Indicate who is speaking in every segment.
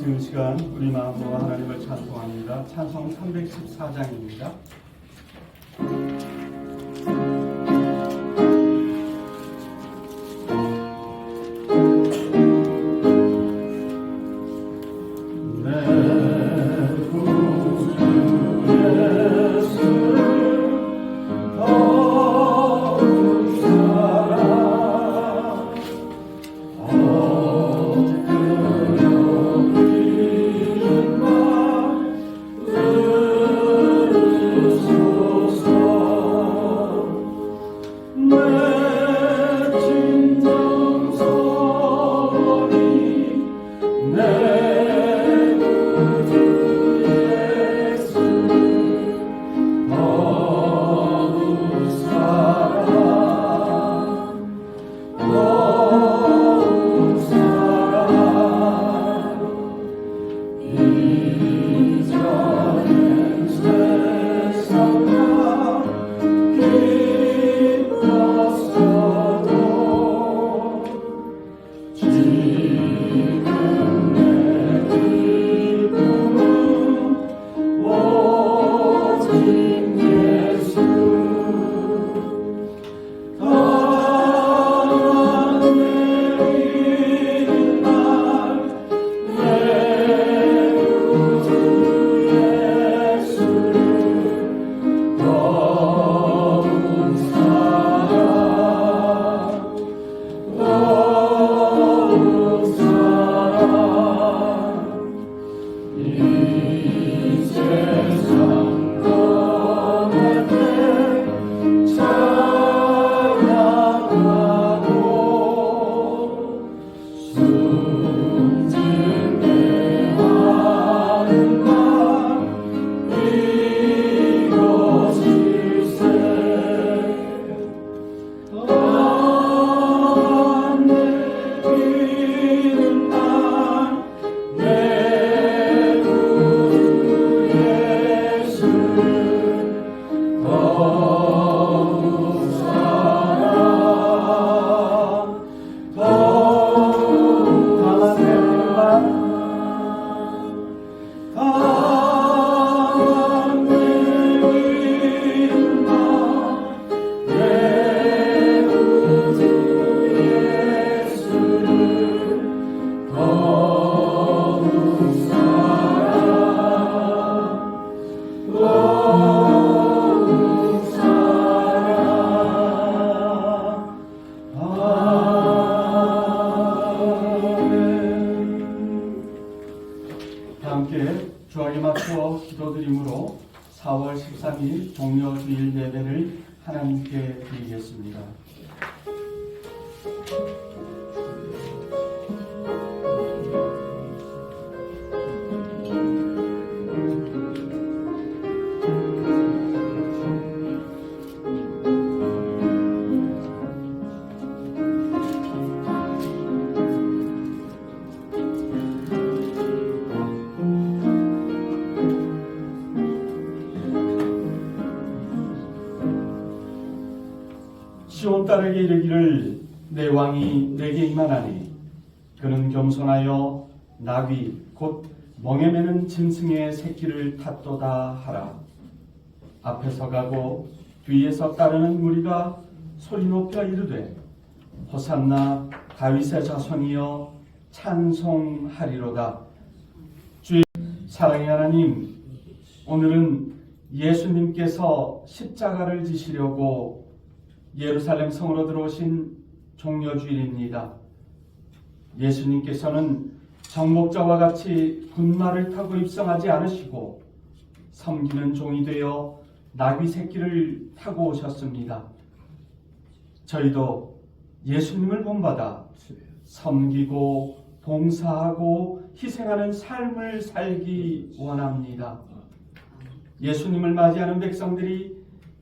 Speaker 1: 지금 시간 우리 마음으로 하나님을 찬송합니다. 찬송 314장입니다. 함께 주하게 맞추어 기도드림으로 4월 13일 종려주일 예배를 하나님께 드리겠습니다. 시온 딸에게 이르기를 내 왕이 내게 임하나니 그는 겸손하여 나귀 곧 멍에 매는 짐승의 새끼를 탔도다 하라. 앞에서 가고 뒤에서 따르는 무리가 소리 높여 이르되 호산나 다윗의 자손이여 찬송하리로다. 주의 사랑의 하나님, 오늘은 예수님께서 십자가를 지시려고 예루살렘 성으로 들어오신 종려주일입니다. 예수님께서는 정복자와 같이 군마를 타고 입성하지 않으시고 섬기는 종이 되어 나귀 새끼를 타고 오셨습니다. 저희도 예수님을 본받아 섬기고 봉사하고 희생하는 삶을 살기 원합니다. 예수님을 맞이하는 백성들이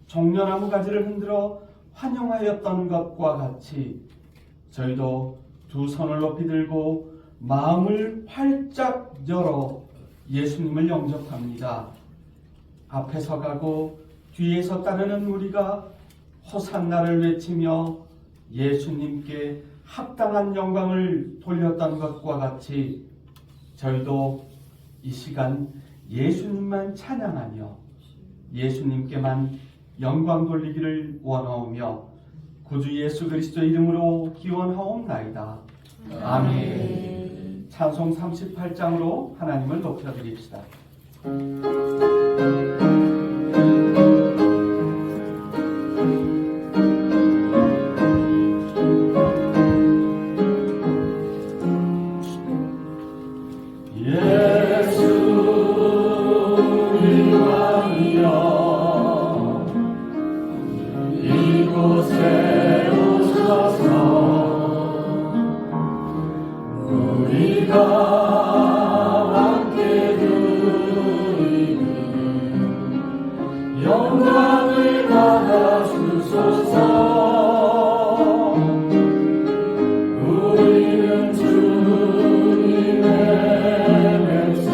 Speaker 1: 종려나무 가지를 흔들어 환영하였던 것과 같이 저희도 두 손을 높이 들고 마음을 활짝 열어 예수님을 영접합니다. 앞에서 가고 뒤에서 따르는 우리가 호산나를 외치며 예수님께 합당한 영광을 돌렸던 것과 같이 저희도 이 시간 예수님만 찬양하며 예수님께만 영광 돌리기를 원하오며 구주 예수 그리스도 이름으로 기원하옵나이다. 아멘. 찬송 38장으로 하나님을 높여드립시다.
Speaker 2: 영광을 받아주소서. 우리는 주님의 백성,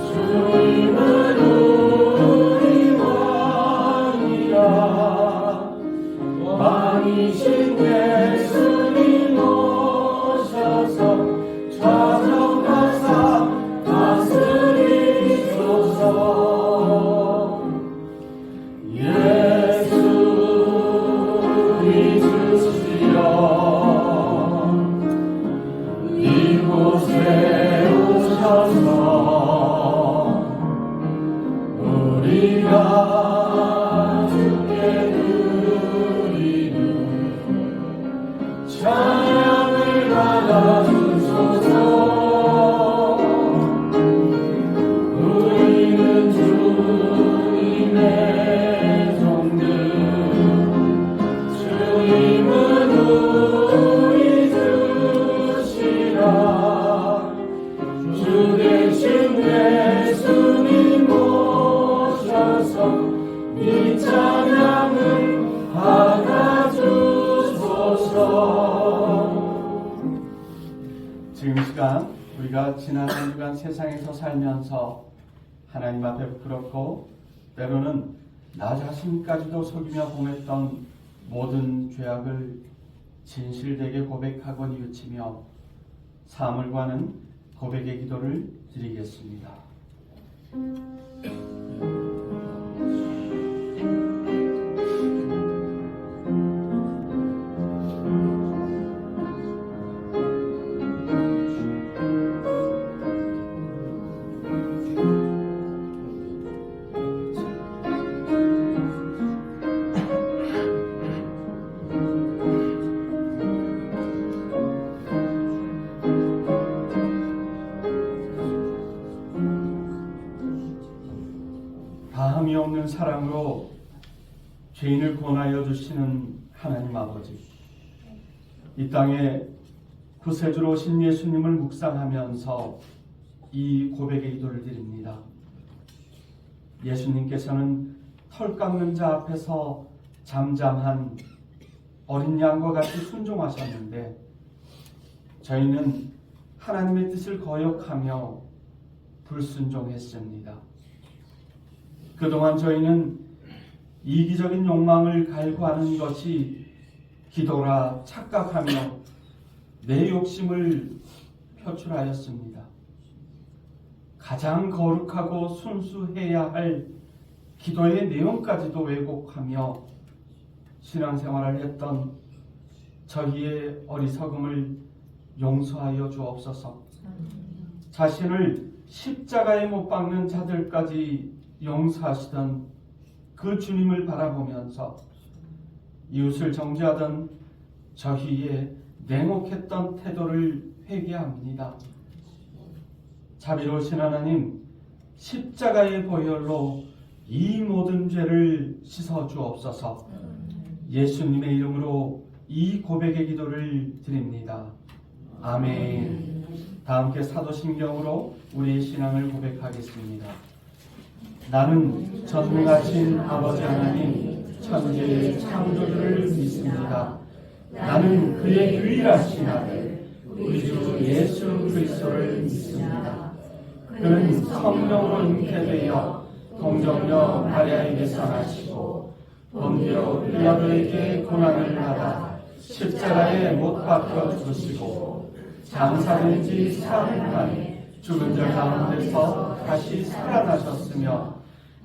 Speaker 2: 주님은 우리 왕이라. 왕이신 예수님 오셔서 좌정하사 다스리소서. 예수 믿으시오. 이곳에 오셔서 우리가 주께 드리는 찬양을 받아주소서. 우리는 주님의 주님은 우리 주시라. 주 대신 예수님 오셔서 이 찬양을 받아주소서.
Speaker 1: 지금 이 시간 우리가 지난 한 주간 세상에서 살면서 하나님 앞에 부끄럽고 때로는 나 자신까지도 속이며 범했던 모든 죄악을 진실되게 고백하고 뉘우치며 사함을 구하는 고백의 기도를 드리겠습니다. 다함이 없는 사랑으로 죄인을 구원하여 주시는 하나님 아버지, 이 땅에 구세주로 오신 예수님을 묵상하면서 이 고백의 기도를 드립니다. 예수님께서는 털 깎는 자 앞에서 잠잠한 어린 양과 같이 순종하셨는데 저희는 하나님의 뜻을 거역하며 불순종했습니다. 그동안 저희는 이기적인 욕망을 갈구하는 것이 기도라 착각하며 내 욕심을 표출하였습니다. 가장 거룩하고 순수해야 할 기도의 내용까지도 왜곡하며 신앙생활을 했던 저희의 어리석음을 용서하여 주옵소서. 자신을 십자가에 못 박는 자들까지 용서하시던 그 주님을 바라보면서 이웃을 정죄하던 저희의 냉혹했던 태도를 회개합니다. 자비로우신 하나님, 십자가의 보혈로 이 모든 죄를 씻어 주옵소서. 예수님의 이름으로 이 고백의 기도를 드립니다. 아멘. 다 함께 사도신경으로 우리의 신앙을 고백하겠습니다. 나는 전능하신 아버지 하나님 천지의 창조주를 믿습니다. 나는 그의 유일하신 아들 우리 주 예수 그리스도를 믿습니다. 그는 성령으로 잉태되어 동정녀 마리아에게서 나시고 본디오 빌라도에게 고난을 받아 십자가에 못 박혀 죽으시고 장사된 지 사흘 만에 죽은 자 가운데서 다시 살아나셨으며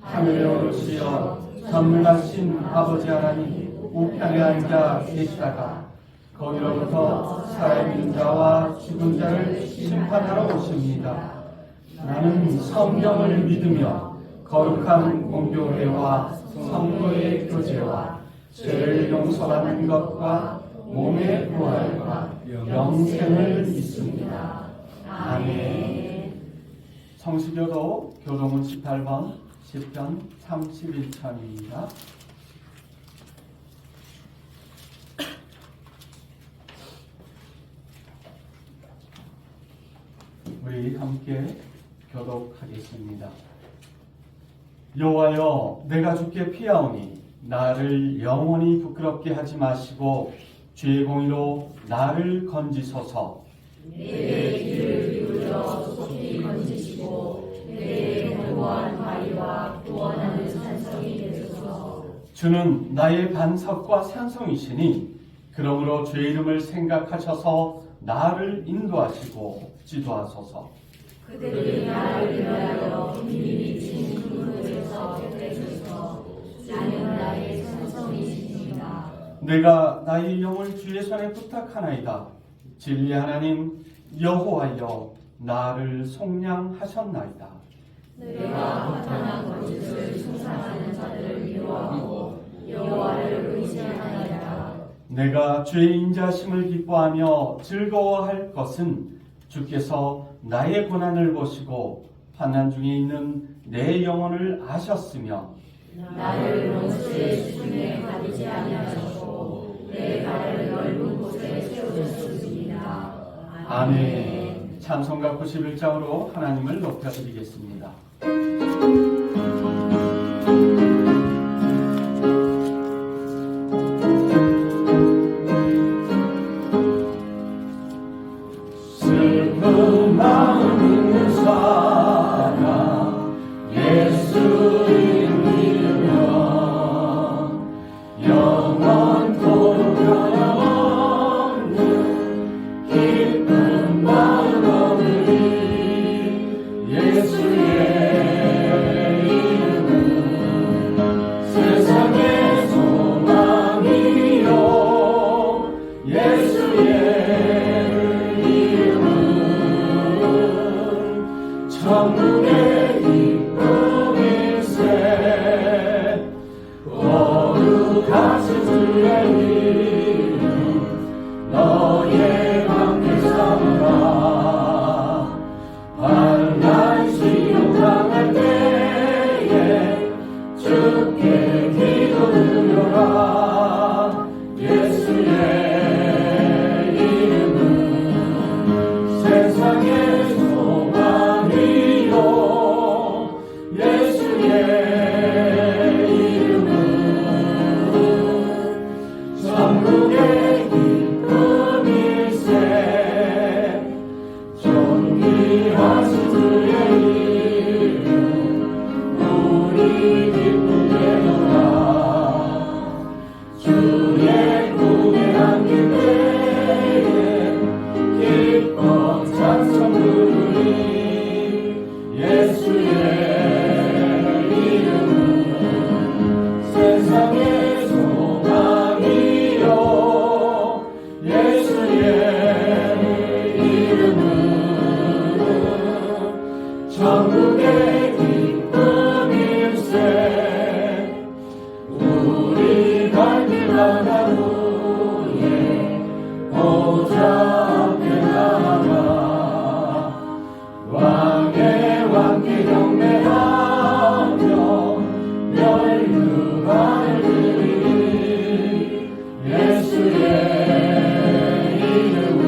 Speaker 1: 하늘에 오르시어 전능하신 아버지 하나님 우편에 앉아 계시다가 거기로부터 살아있는 자와 죽은 자를 심판하러 오십니다. 나는 성경을 믿으며 거룩한 공교회와 성도의 교제와 죄를 용서받는 것과 몸의 부활과 영생을 믿습니다. 아멘. 성시교도 교동문 18번 시편 31편입니다. 우리 함께 교독하겠습니다. 여호와여, 내가 주께 피하오니 나를 영원히 부끄럽게 하지 마시고 주의 공의로 나를 건지소서.
Speaker 2: 내 귀를 기울여 속히 건지시고 내 견고한 바위와 구원하는 산성이 되소서.
Speaker 1: 주는 나의 반석과 산성이시니 그러므로 주의 이름을 생각하셔서 나를 인도하시고 지도하소서.
Speaker 2: 그들이 나를 위하여 힘이 미친 그물에서 떼주소서. 주는 나의 산성이시니라.
Speaker 1: 내가 나의 영을 주의 손에 부탁하나이다. 진리 하나님 여호와여, 나를 속량하셨나이다.
Speaker 2: 내가 허탄한 거짓을 숭상하는 자들을 미워하고 여호와를 의지하나이다.
Speaker 1: 내가 주의 인자심을 기뻐하며 즐거워할 것은 주께서 나의 고난을 보시고 환난 중에 있는 내 영혼을 아셨으며
Speaker 2: 나를 원수의 수중에 가리지 아니하셨고 내 발을 넓은 곳에 세우셨습니다.
Speaker 1: 아멘. 찬송가 91장으로 하나님을 높여드리겠습니다.
Speaker 2: 슬픈 마음 있는 사람 예수 믿으며 영원토록 변함없는 기쁜 마음 얻으리. 예수의 이름은 세상의 소망이요. 예수의 천국의 기쁨일세. 거룩하신 주의 이름 너의 함께 삼으라. 환난 시험 당할 때에 주께 기도 드려라. 예수의 이름은 세상의 소망이요. 예수의 이름은 천국의 기쁨일세. 존귀하신 주의 이름 우리 기쁘게 노라. 주의 꿈에 안길 때에 기뻐 찬송 부르리. 예수의 이름은 세상의 소망이요. 예수의 이름은 천국의 기쁨일세. 우리 갈 길 하나로에 보좌 앞에 나가 왕의 왕께 경배하며 멸류관을 드리니. 예수의 이름은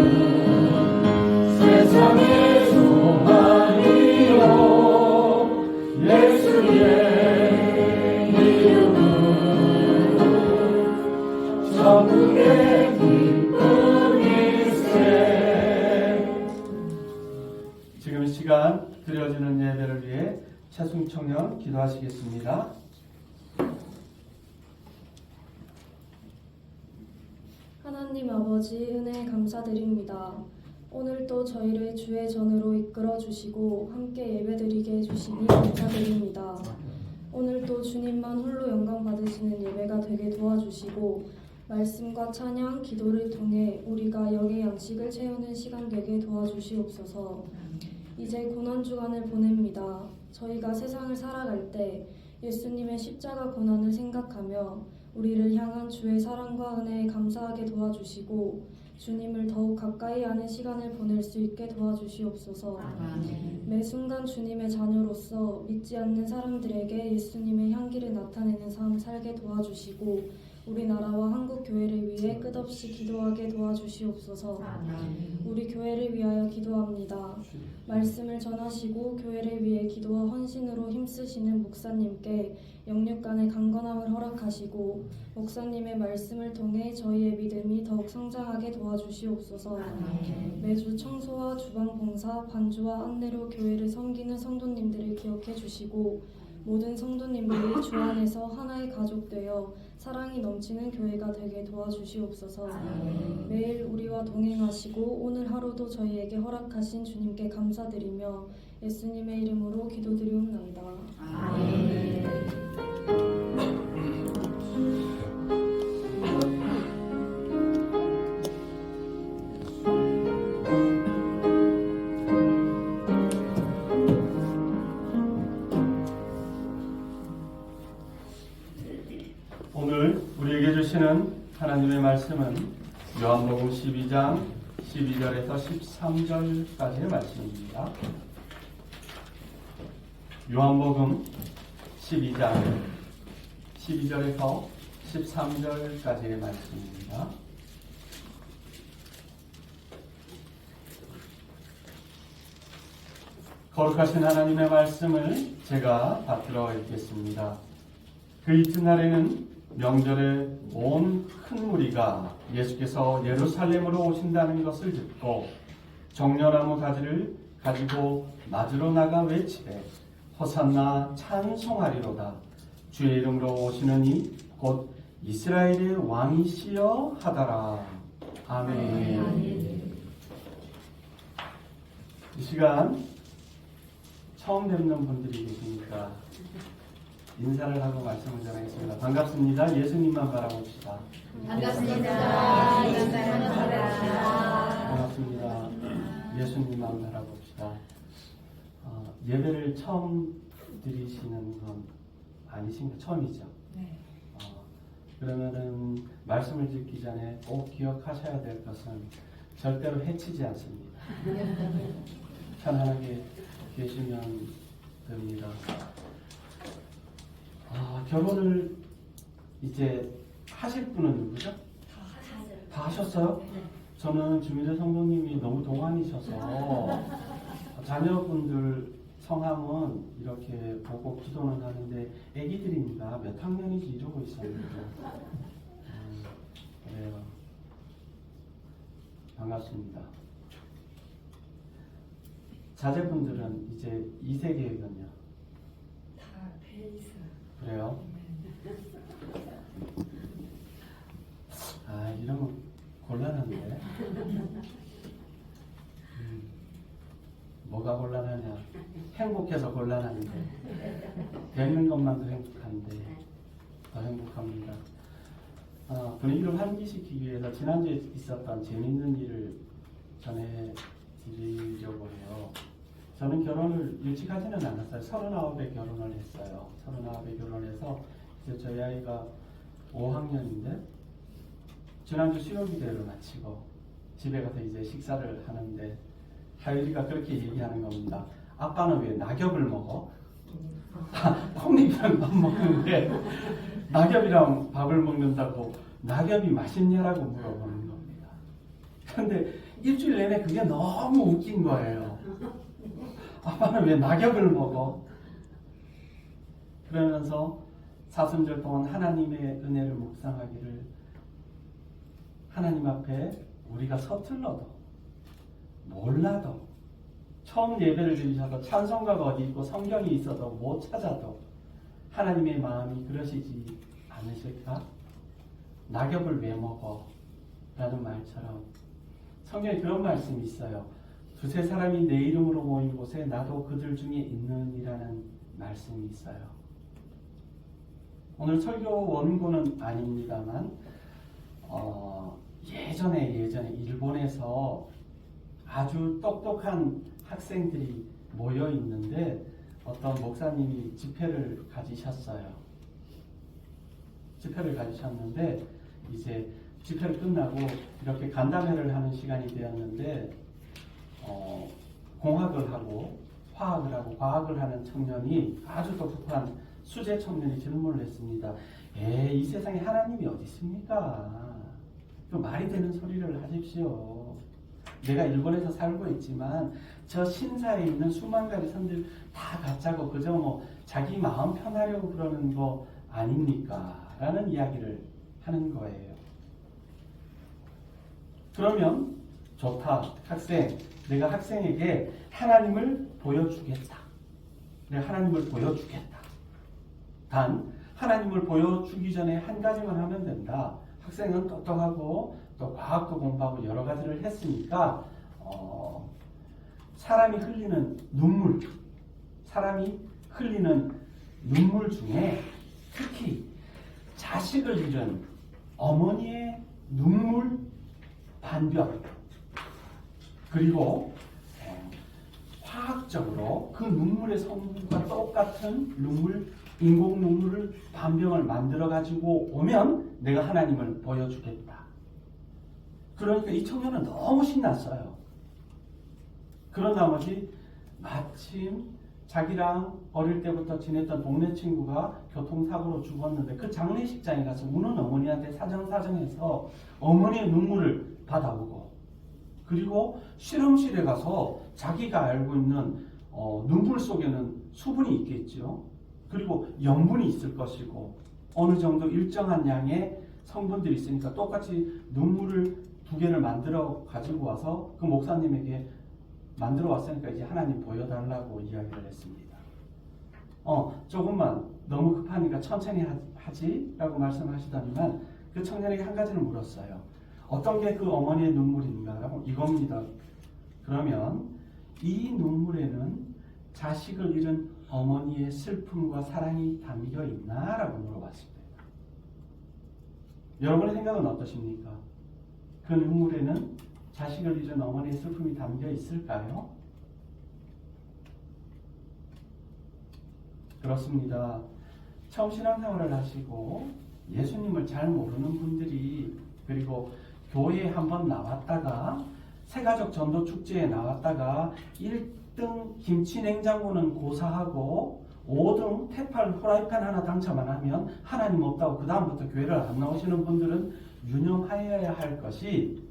Speaker 2: 세상의 소망이요. 예수의 이름은 천국의 기쁨일세.
Speaker 1: 지금 이 시간 드려지는 예배를 위해 차순청년 기도하시겠습니다.
Speaker 3: 하나님 아버지 은혜 감사드립니다. 오늘도 저희를 주의 전으로 이끌어 주시고 함께 예배드리게 해주시니 감사드립니다. 오늘도 주님만 홀로 영광 받으시는 예배가 되게 도와주시고 말씀과 찬양, 기도를 통해 우리가 영의 양식을 채우는 시간 되게 도와주시옵소서. 이제 고난주간을 보냅니다. 저희가 세상을 살아갈 때 예수님의 십자가 고난을 생각하며 우리를 향한 주의 사랑과 은혜에 감사하게 도와주시고 주님을 더욱 가까이 아는 시간을 보낼 수 있게 도와주시옵소서. 매 순간 주님의 자녀로서 믿지 않는 사람들에게 예수님의 향기를 나타내는 삶 살게 도와주시고 우리나라와 한국 교회를 위해 끝없이 기도하게 도와주시옵소서. 우리 교회를 위하여 기도합니다. 말씀을 전하시고 교회를 위해 기도와 헌신으로 힘쓰시는 목사님께 영육간의 강건함을 허락하시고 목사님의 말씀을 통해 저희의 믿음이 더욱 성장하게 도와주시옵소서. 매주 청소와 주방 봉사, 반주와 안내로 교회를 섬기는 성도님들을 기억해 주시고 모든 성도님들이 주 안에서 하나의 가족 되어 사랑이 넘치는 교회가 되게 도와주시옵소서. 매일 우리와 동행하시고 오늘 하루도 저희에게 허락하신 주님께 감사드리며 예수님의 이름으로 기도드리옵나이다.
Speaker 1: 오늘 우리에게 주시는 하나님의 말씀은 요한복음 12장 12절에서 13절까지의 말씀입니다. 요한복음 12장 12절에서 13절까지의 말씀입니다. 거룩하신 하나님의 말씀을 제가 받들어 읽겠습니다. 그 이튿날에는 명절에 온 큰 무리가 예수께서 예루살렘으로 오신다는 것을 듣고 종려나무 가지를 가지고 맞으러 나가 외치되 호산나 찬송하리로다. 주의 이름으로 오시는 이 곧 이스라엘의 왕이시여 하더라. 아멘. 이 시간 처음 뵙는 분들이 계시니까 인사를 하고 말씀을 전하겠습니다. 반갑습니다. 예수님만 바라봅시다.
Speaker 4: 반갑습니다. 예수님만 바라봅시다.
Speaker 1: 반갑습니다. 예수님만 바라봅시다. 예배를 처음 드리시는 건 아니신가? 처음이죠?
Speaker 4: 네.
Speaker 1: 그러면은 말씀을 듣기 전에 꼭 기억하셔야 될 것은 절대로 해치지 않습니다. 편안하게 계시면 됩니다. 결혼을 이제 하실 분은 누구죠? 다 하셨어요? 저는 주민재 성도님이 너무 동안이셔서 자녀분들 성함은 이렇게 보고 기도는 하는데 애기들입니다. 몇 학년인지 이러고 있었는데 그래요. 반갑습니다. 자제분들은 이제 2세 계획은요?
Speaker 4: 다 배 있어요.
Speaker 1: 그래요? 이러면 곤란한데. 뭐가 곤란하냐? 행복해서 곤란한데. 되는 것만도 행복한데 더 행복합니다. 분위기를 환기시키기 위해서 지난주에 있었던 재밌는 일을 전해드리려고 해요. 저는 결혼을 일찍 하지는 않았어요. 39에 결혼을 했어요. 39에 결혼해서 이제 저희 아이가 5학년인데 지난주 수요기대로 마치고 집에 가서 이제 식사를 하는데 하율이가 그렇게 얘기하는 겁니다. 아빠는 왜 낙엽을 먹어? 콩잎이랑 밥 먹는데 낙엽이랑 밥을 먹는다고 낙엽이 맛있냐라고 물어보는 겁니다. 그런데 일주일 내내 그게 너무 웃긴 거예요. 아빠는 왜 낙엽을 먹어? 그러면서 사순절 동안 하나님의 은혜를 묵상하기를 하나님 앞에 우리가 서툴러도 몰라도 처음 예배를 드리셔도 찬송가가 어디 있고 성경이 있어도 못 찾아도 하나님의 마음이 그러시지 않으실까? 낙엽을 왜 먹어? 라는 말처럼 성경에 그런 말씀이 있어요. 두세 사람이 내 이름으로 모인 곳에 나도 그들 중에 있느니라는 말씀이 있어요. 오늘 설교 원고는 아닙니다만 예전에 일본에서 아주 똑똑한 학생들이 모여 있는데 어떤 목사님이 집회를 가지셨어요. 집회를 가지셨는데 이제 집회를 끝나고 이렇게 간담회를 하는 시간이 되었는데 공학을 하고 화학을 하고 과학을 하는 청년이 아주 똑똑한 수재 청년이 질문을 했습니다. 이 세상에 하나님이 어디 있습니까? 그 말이 되는 소리를 하십시오. 내가 일본에서 살고 있지만 저 신사에 있는 수만 가지 선들 다 가짜고 그저 뭐 자기 마음 편하려고 그러는 거 아닙니까? 라는 이야기를 하는 거예요. 그러면 좋다. 학생, 내가 학생에게 하나님을 보여주겠다. 내가 하나님을 보여주겠다. 단 하나님을 보여주기 전에 한 가지만 하면 된다. 학생은 똑똑하고 또 과학도 공부하고 여러 가지를 했으니까 사람이 흘리는 눈물 중에 특히 자식을 잃은 어머니의 눈물 반병, 그리고 화학적으로 그 눈물의 성분과 똑같은 인공 눈물을 반병을 만들어 가지고 오면 내가 하나님을 보여주겠다. 그러니까 이 청년은 너무 신났어요. 그런 나머지 마침 자기랑 어릴 때부터 지냈던 동네 친구가 교통사고로 죽었는데 그 장례식장에 가서 우는 어머니한테 사정사정해서 어머니의 눈물을 받아오고, 그리고 실험실에 가서 자기가 알고 있는 눈물 속에는 수분이 있겠죠. 그리고 염분이 있을 것이고 어느 정도 일정한 양의 성분들이 있으니까 똑같이 눈물을 2개를 만들어 가지고 와서 그 목사님에게 만들어 왔으니까 이제 하나님 보여달라고 이야기를 했습니다. 조금만 너무 급하니까 천천히 하지 라고 말씀하시더니만 그 청년에게 한 가지를 물었어요. 어떤 게 그 어머니의 눈물인가? 라고 이겁니다. 그러면 이 눈물에는 자식을 잃은 어머니의 슬픔과 사랑이 담겨 있나? 라고 물어봤습니다. 여러분의 생각은 어떠십니까? 그 눈물에는 자식을 잃은 어머니의 슬픔이 담겨 있을까요? 그렇습니다. 처음 신앙생활을 하시고 예수님을 잘 모르는 분들이, 그리고 교회에 한번 나왔다가 새가족 전도 축제에 나왔다가 1등 김치 냉장고는 고사하고 5등 테팔 후라이팬 하나 당첨만 하면 하나님 없다고 그 다음부터 교회를 안 나오시는 분들은 유념하여야 할 것이,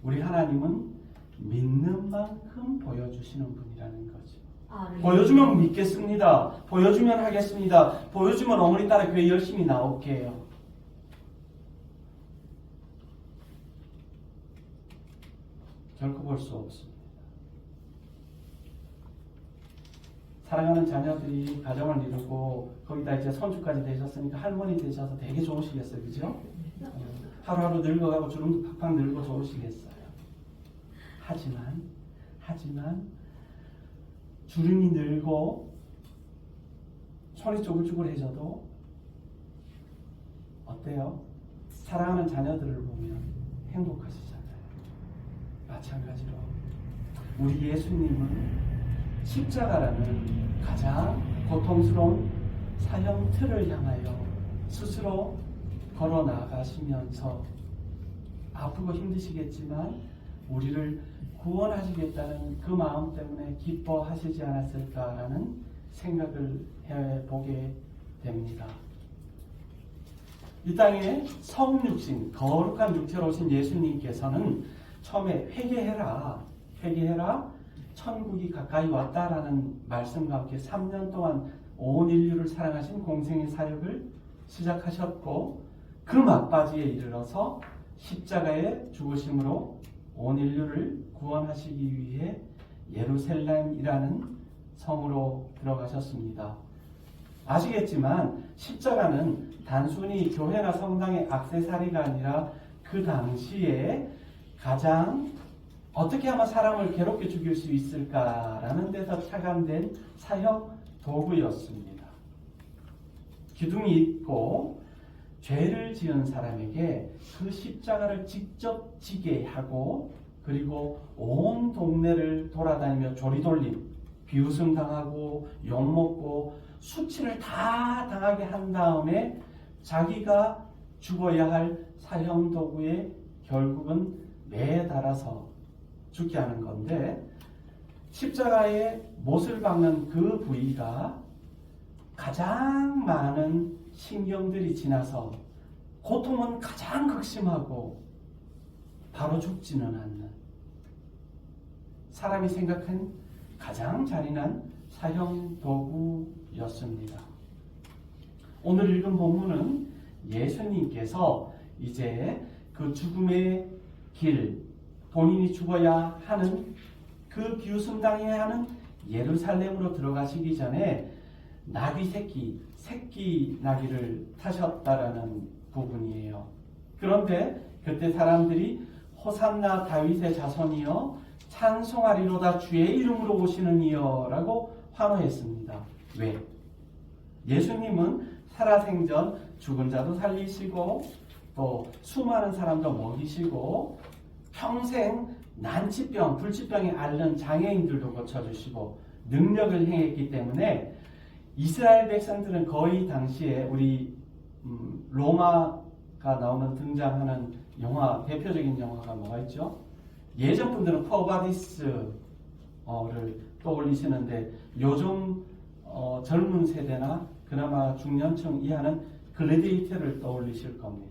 Speaker 1: 우리 하나님은 믿는 만큼 보여주시는 분이라는 거죠. 보여주면 믿겠습니다. 보여주면 하겠습니다. 보여주면 어머니 따라 교회 열심히 나올게요. 결코 볼 수 없습니다. 사랑하는 자녀들이 가정을 이루고 거기다 이제 손주까지 되셨으니까 할머니 되셔서 되게 좋으시겠어요. 그죠? 하루하루 늙어가고 주름도 팍팍 늙고 좋으시겠어요. 하지만 주름이 늘고 손이 쪼글쪼글해져도 어때요? 사랑하는 자녀들을 보면 행복하시잖아요. 마찬가지로 우리 예수님은 십자가라는 가장 고통스러운 사형 틀을 향하여 스스로 걸어 나가시면서 아프고 힘드시겠지만 우리를 구원하시겠다는 그 마음 때문에 기뻐하시지 않았을까라는 생각을 해보게 됩니다. 이 땅에 성육신, 거룩한 육체로 오신 예수님께서는 처음에 회개해라, 천국이 가까이 왔다라는 말씀과 함께 3년 동안 온 인류를 사랑하신 공생의 사역을 시작하셨고, 그 막바지에 이르러서 십자가의 죽으심으로 온 인류를 구원하시기 위해 예루살렘이라는 성으로 들어가셨습니다. 아시겠지만 십자가는 단순히 교회나 성당의 액세서리가 아니라 그 당시에 가장 어떻게 하면 사람을 괴롭게 죽일 수 있을까라는 데서 착안된 사형 도구였습니다. 기둥이 있고 죄를 지은 사람에게 그 십자가를 직접 지게 하고 그리고 온 동네를 돌아다니며 조리돌림, 비웃음 당하고 욕먹고 수치를 다 당하게 한 다음에 자기가 죽어야 할 사형 도구에 결국은 매달아서 죽게 하는 건데, 십자가에 못을 박는 그 부위가 가장 많은 신경들이 지나서 고통은 가장 극심하고 바로 죽지는 않는, 사람이 생각한 가장 잔인한 사형 도구였습니다. 오늘 읽은 본문은 예수님께서 이제 그 죽음의 길, 본인이 죽어야 하는 그 비웃음당해야 하는 예루살렘으로 들어가시기 전에 나귀 새끼 나귀를 타셨다라는 부분이에요. 그런데 그때 사람들이 호산나 다윗의 자손이여 찬송하리로다 주의 이름으로 오시는 이여 라고 환호했습니다. 왜? 예수님은 살아생전 죽은 자도 살리시고 또 수많은 사람도 먹이시고 평생 난치병, 불치병에 앓는 장애인들도 고쳐주시고 능력을 행했기 때문에 이스라엘 백성들은 거의 당시에 우리 로마가 나오는 등장하는 영화, 대표적인 영화가 뭐가 있죠? 예전 분들은 포바디스를 떠올리시는데 요즘 젊은 세대나 그나마 중년층 이하는 글래디에이터를 떠올리실 겁니다.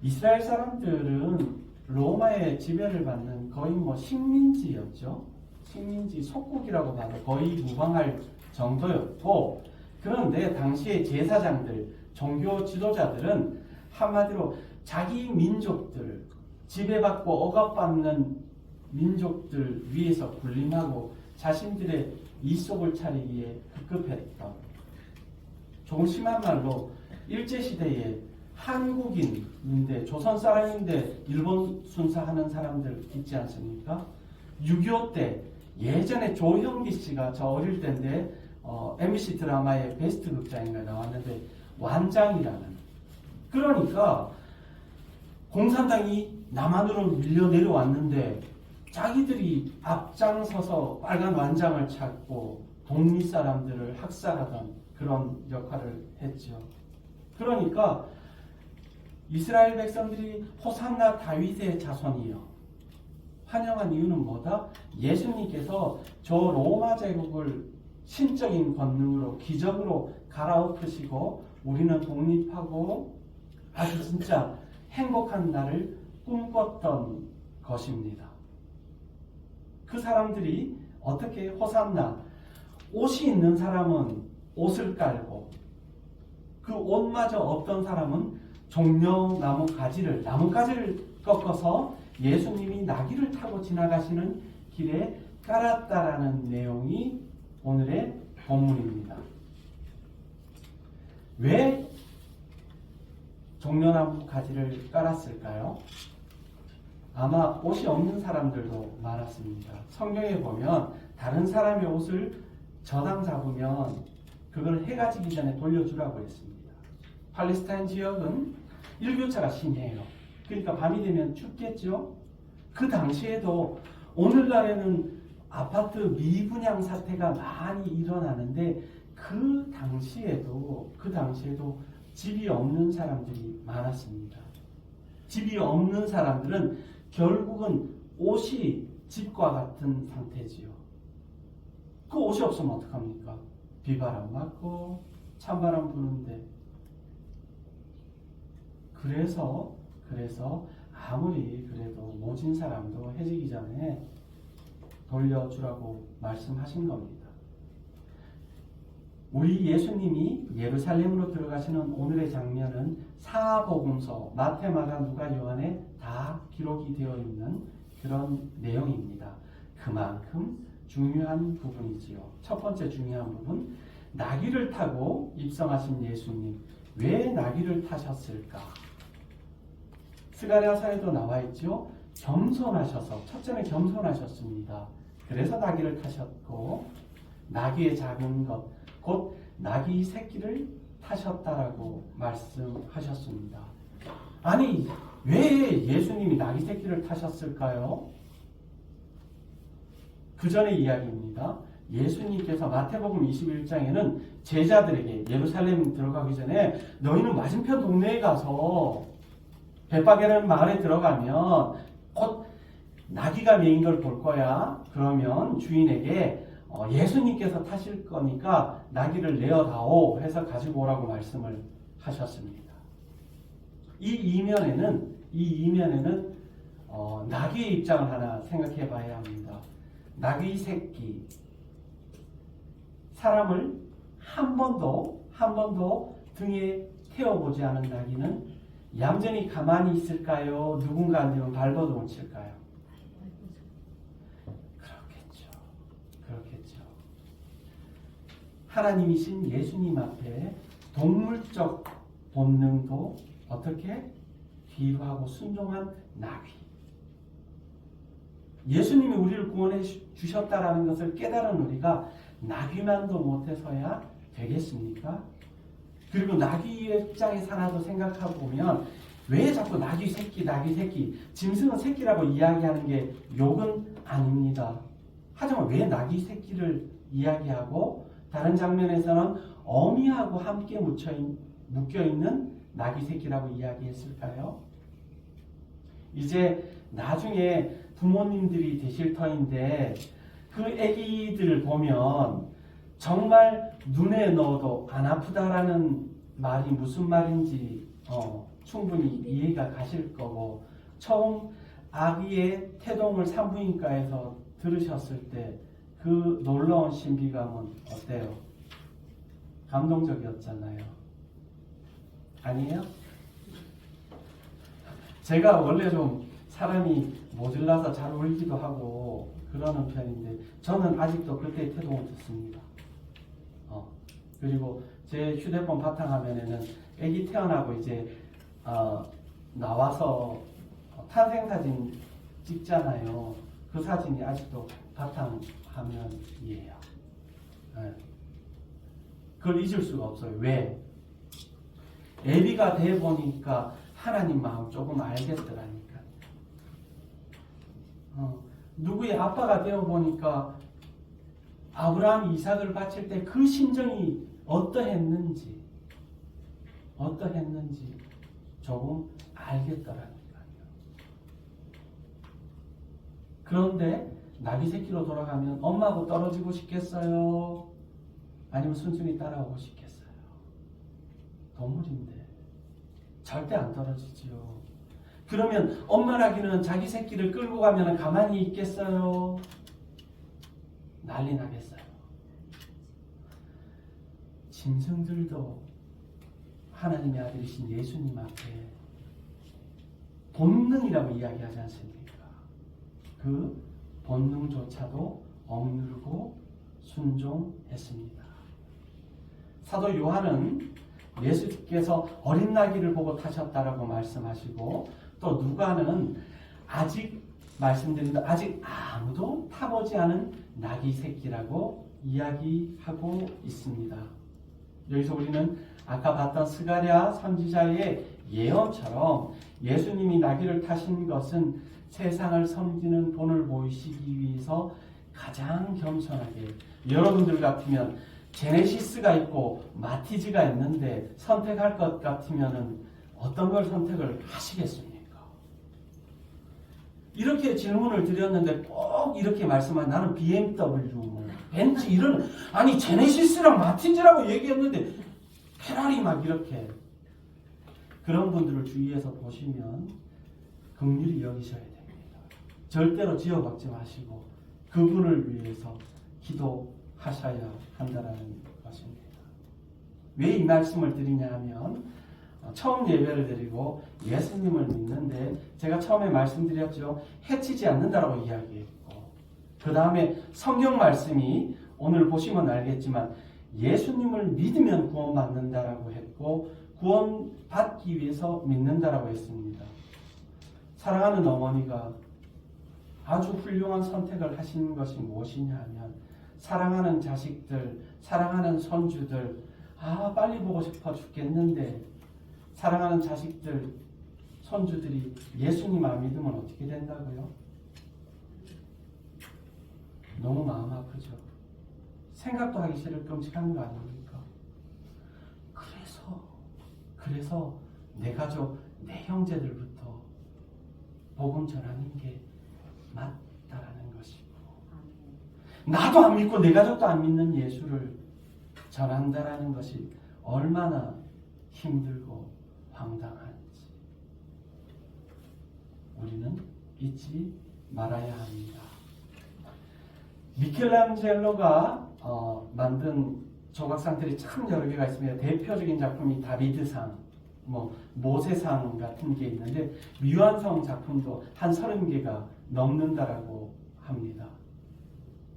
Speaker 1: 이스라엘 사람들은 로마의 지배를 받는 거의 식민지였죠. 식민지 속국이라고 봐도 거의 무방할 정도였고, 그런데 당시의 제사장들, 종교 지도자들은 한마디로 자기 민족들, 지배받고 억압받는 민족들 위에서 군림하고 자신들의 이속을 차리기에 급급했던, 조금 심한 말로 일제시대에 한국인인데 조선 사람인데 일본 순사하는 사람들 있지 않습니까? 6.25 때 예전에 조형기 씨가 저 어릴 때인데 MBC 드라마의 베스트 극장인가 나왔는데 완장이라는, 그러니까 공산당이 남한으로 밀려 내려왔는데 자기들이 앞장서서 빨간 완장을 찾고 독립 사람들을 학살하던 그런 역할을 했죠. 그러니까 이스라엘 백성들이 호산나 다윗의 자손이요 환영한 이유는 뭐다? 예수님께서 저 로마 제국을 신적인 권능으로 기적으로 갈아엎으시고 우리는 독립하고 아주 진짜 행복한 날을 꿈꿨던 것입니다. 그 사람들이 어떻게 호산나, 옷이 있는 사람은 옷을 깔고 그 옷마저 없던 사람은 종려나무 가지를, 나뭇가지를 꺾어서 예수님이 나귀를 타고 지나가시는 길에 깔았다라는 내용이 오늘의 본문입니다. 왜 종려나무 가지를 깔았을까요? 아마 옷이 없는 사람들도 많았습니다. 성경에 보면 다른 사람의 옷을 저당 잡으면 그걸 해가 지기 전에 돌려주라고 했습니다. 팔레스타인 지역은 일교차가 심해요. 그러니까 밤이 되면 춥겠죠. 그 당시에도 오늘날에는 아파트 미분양 사태가 많이 일어나는데 그 당시에도 집이 없는 사람들이 많았습니다. 집이 없는 사람들은 결국은 옷이 집과 같은 상태지요. 그 옷이 없으면 어떡합니까? 비바람 맞고 찬바람 부는데. 그래서 아무리 그래도 모진 사람도 해지기 전에 돌려주라고 말씀하신 겁니다. 우리 예수님이 예루살렘으로 들어가시는 오늘의 장면은 사복음서 마태, 마가, 누가, 요한에 다 기록이 되어 있는 그런 내용입니다. 그만큼 중요한 부분이지요. 첫 번째 중요한 부분, 나귀를 타고 입성하신 예수님, 왜 나귀를 타셨을까? 스가랴서에도 나와 있죠. 겸손하셔서, 첫째는 겸손하셨습니다. 그래서 나귀를 타셨고, 나귀의 작은 것, 곧 나귀 새끼를 타셨다라고 말씀하셨습니다. 아니, 왜 예수님이 나귀 새끼를 타셨을까요? 그 전의 이야기입니다. 예수님께서 마태복음 21장에는 제자들에게 예루살렘 들어가기 전에 너희는 맞은편 동네에 가서 벳바게라는 마을에 들어가면 곧 나귀가 메인 걸 볼 거야. 그러면 주인에게 예수님께서 타실 거니까 나귀를 내어다오 해서 가지고 오라고 말씀을 하셨습니다. 이 이면에는 나귀의 입장을 하나 생각해 봐야 합니다. 나귀 새끼, 사람을 한 번도 등에 태워보지 않은 나귀는 얌전히 가만히 있을까요? 누군가 아니면 발버둥을 칠까요? 그렇겠죠. 하나님이신 예수님 앞에 동물적 본능도 어떻게 귀하고 순종한 나귀. 예수님이 우리를 구원해 주셨다라는 것을 깨달은 우리가 나귀만도 못해서야 되겠습니까? 그리고 나귀의 입장에서 하나도 생각하고 보면 왜 자꾸 나귀 새끼, 짐승은 새끼라고 이야기하는 게 욕은 아닙니다. 하지만 왜 나귀 새끼를 이야기하고 다른 장면에서는 어미하고 함께 묶여있는 나귀 새끼라고 이야기했을까요? 이제 나중에 부모님들이 되실 터인데 그 아기들을 보면 정말 눈에 넣어도 안 아프다라는 말이 무슨 말인지 충분히 이해가 가실 거고, 처음 아기의 태동을 산부인과에서 들으셨을 때 그 놀라운 신비감은 어때요? 감동적이었잖아요. 아니에요? 제가 원래 좀 사람이 모질라서 잘 울기도 하고 그러는 편인데 저는 아직도 그때의 태동을 듣습니다. 그리고 제 휴대폰 바탕화면에는 아기 태어나고 이제 나와서 탄생사진 찍잖아요. 그 사진이 아직도 바탕화면이에요. 네. 그걸 잊을 수가 없어요. 왜? 애비가 돼 보니까 하나님 마음 조금 알겠더라니까. 누구의 아빠가 되어 보니까 아브라함이 이삭을 바칠 때 그 심정이 어떠했는지 조금 알겠더라니까요. 그런데 나귀 새끼로 돌아가면 엄마하고 떨어지고 싶겠어요? 아니면 순순히 따라오고 싶겠어요? 동물인데 절대 안 떨어지지요. 그러면 엄마 나귀는 자기 새끼를 끌고 가면 가만히 있겠어요? 난리 나겠어요. 짐승들도 하나님의 아들이신 예수님 앞에 본능이라고 이야기하지 않습니까? 그 본능조차도 억누르고 순종했습니다. 사도 요한은 예수께서 어린 나귀를 보고 타셨다라고 말씀하시고, 또 누가는 아직 말씀드린다, 아직 아무도 타보지 않은 나귀 새끼라고 이야기하고 있습니다. 여기서 우리는 아까 봤던 스가랴 선지자의 예언처럼 예수님이 나귀를 타신 것은 세상을 섬기는 본을 보이시기 위해서 가장 겸손하게, 여러분들 같으면 제네시스가 있고 마티즈가 있는데 선택할 것 같으면 어떤 걸 선택을 하시겠습니까? 이렇게 질문을 드렸는데 꼭 이렇게 말씀한, 나는 BMW, 벤츠 이런, 아니 제네시스랑 마티즈라고 얘기했는데 페라리 막 이렇게, 그런 분들을 주위에서 보시면 긍휼히 여기셔야 됩니다. 절대로 지어박지 마시고 그분을 위해서 기도하셔야 한다는 것입니다. 왜 이 말씀을 드리냐 하면, 처음 예배를 드리고 예수님을 믿는데 제가 처음에 말씀드렸죠. 해치지 않는다라고 이야기했고, 그 다음에 성경 말씀이 오늘 보시면 알겠지만 예수님을 믿으면 구원받는다라고 했고, 구원받기 위해서 믿는다라고 했습니다. 사랑하는 어머니가 아주 훌륭한 선택을 하신 것이 무엇이냐 하면 사랑하는 자식들, 사랑하는 손주들, 빨리 보고 싶어 죽겠는데 사랑하는 자식들, 손주들이 예수님 안 믿으면 어떻게 된다고요? 너무 마음 아프죠. 생각도 하기 싫을 끔찍한 거 아닙니까? 그래서 내 가족, 내 형제들부터 복음 전하는 게 맞다라는 것이고, 나도 안 믿고 내 가족도 안 믿는 예수를 전한다라는 것이 얼마나 힘들고 황당한지 우리는 잊지 말아야 합니다. 미켈란젤로가 만든 조각상들이 참 여러 개가 있습니다. 대표적인 작품이 다비드상, 모세상 같은 게 있는데 미완성 작품도 한 30개가 넘는다라고 합니다.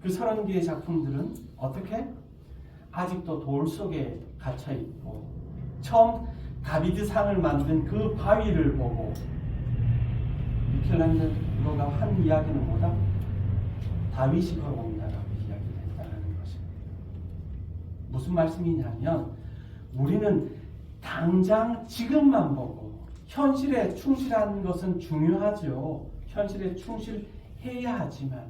Speaker 1: 그 30개의 작품들은 어떻게? 아직도 돌 속에 갇혀 있고, 처음 다비드상을 만든 그 바위를 보고 미켈란젤로가 한 이야기는 뭐다? 다윗이 걸어온다라고 이야기를 했다는 것입니다. 무슨 말씀이냐면 우리는 당장 지금만 보고 현실에 충실한 것은 중요하죠. 현실에 충실해야 하지만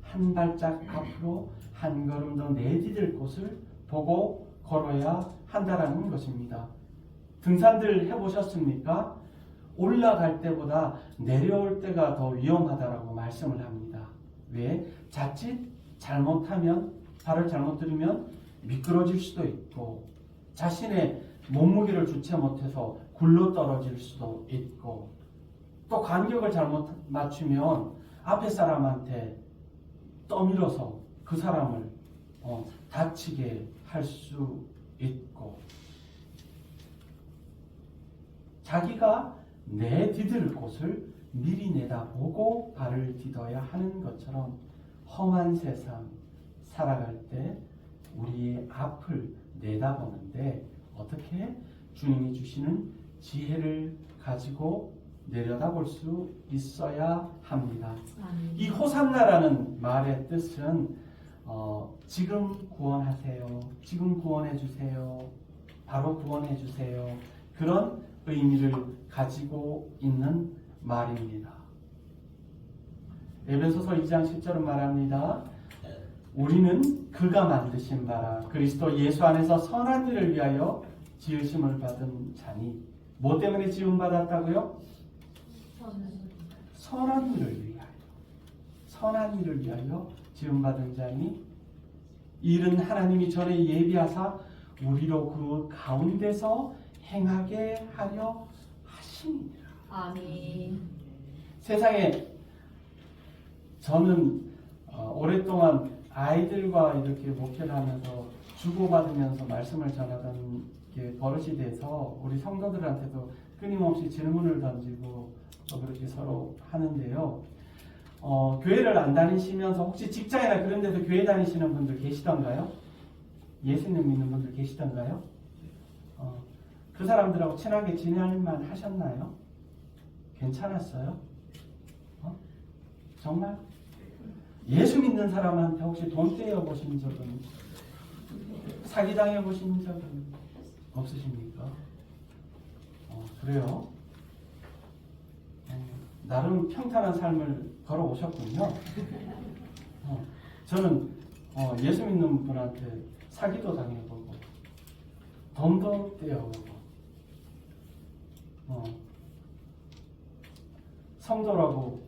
Speaker 1: 한 발짝 앞으로 한 걸음 더 내디딜 곳을 보고 걸어야 한다라는 것입니다. 등산들 해보셨습니까? 올라갈 때보다 내려올 때가 더 위험하다라고 말씀을 합니다. 왜? 자칫 잘못하면, 발을 잘못 들이면 미끄러질 수도 있고, 자신의 몸무게를 주체 못해서 굴러 떨어질 수도 있고, 또 간격을 잘못 맞추면 앞에 사람한테 떠밀어서 그 사람을 다치게 할 수 있고, 자기가 내디딜 곳을 미리 내다보고 발을 디뎌야 하는 것처럼 험한 세상 살아갈 때 우리의 앞을 내다보는데 어떻게 주님이 주시는 지혜를 가지고 내려다볼 수 있어야 합니다. 이 호산나라는 말의 뜻은 지금 구원하세요, 지금 구원해 주세요, 바로 구원해 주세요, 그런 의미를 가지고 있는 말입니다. 에베소서 2장 10절은 말합니다. 우리는 그가 만드신 바라 그리스도 예수 안에서 선한 일을 위하여 지으심을 받은 자니. 뭐 때문에 지음 받았다고요? 선한 일을 위하여. 선한 일을 위하여 지음 받은 자니, 이는 하나님이 전에 예비하사 우리로 그 가운데서 행하게 하려 하심이니라.
Speaker 4: 아멘.
Speaker 1: 세상에 저는 오랫동안 아이들과 이렇게 목회를 하면서 주고받으면서 말씀을 전하던 게 버릇이 돼서 우리 성도들한테도 끊임없이 질문을 던지고 그렇게 서로 하는데요. 교회를 안 다니시면서 혹시 직장이나 그런 데서 교회 다니시는 분들 계시던가요? 예수님 믿는 분들 계시던가요? 그 사람들하고 친하게 지낼만 하셨나요? 괜찮았어요? 정말? 예수 믿는 사람한테 혹시 돈 떼어 보신 적은, 사기당해 보신 적은 없으십니까? 그래요? 나름 평탄한 삶을 걸어오셨군요. 저는 예수 믿는 분한테 사기도 당해보고 돈도 떼어보고 성도라고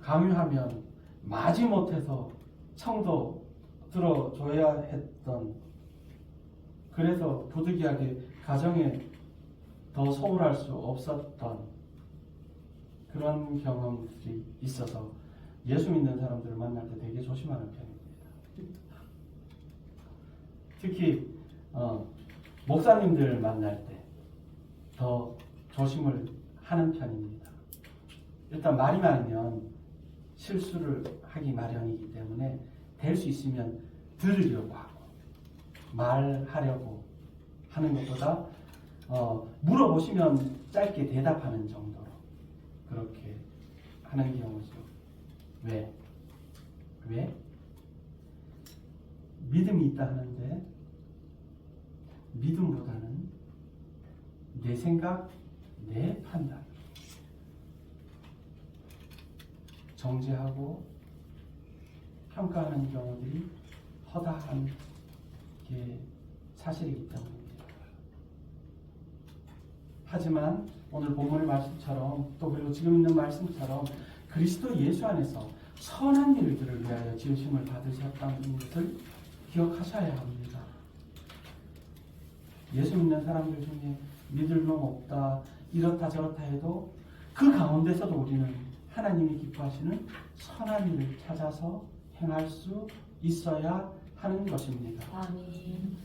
Speaker 1: 강요하면 마지못해서 청도 들어줘야 했던, 그래서 부득이하게 가정에 더 소홀할 수 없었던 그런 경험들이 있어서 예수 믿는 사람들을 만날 때 되게 조심하는 편입니다. 특히 목사님들 만날 때 더 조심을 하는 편입니다. 일단 말이 많으면 실수를 하기 마련이기 때문에 될 수 있으면 들으려고 하고 말하려고 하는 것보다 물어보시면 짧게 대답하는 정도로 하는 경우죠. 왜? 믿음이 있다 하는데 믿음보다는 내 생각, 내 판단 정죄하고 평가하는 경우들이 허다한 게 사실이기 때문입니다. 하지만 오늘 본문의 말씀처럼 또 그리고 지금 있는 말씀처럼 그리스도 예수 안에서 선한 일들을 위하여 지으심을 받으셨다는 것을 기억하셔야 합니다. 예수 믿는 사람들 중에 믿을 놈 없다, 이렇다 저렇다 해도 그 가운데서도 우리는 하나님이 기뻐하시는 선한 일을 찾아서 행할 수 있어야 하는 것입니다.
Speaker 4: 아멘.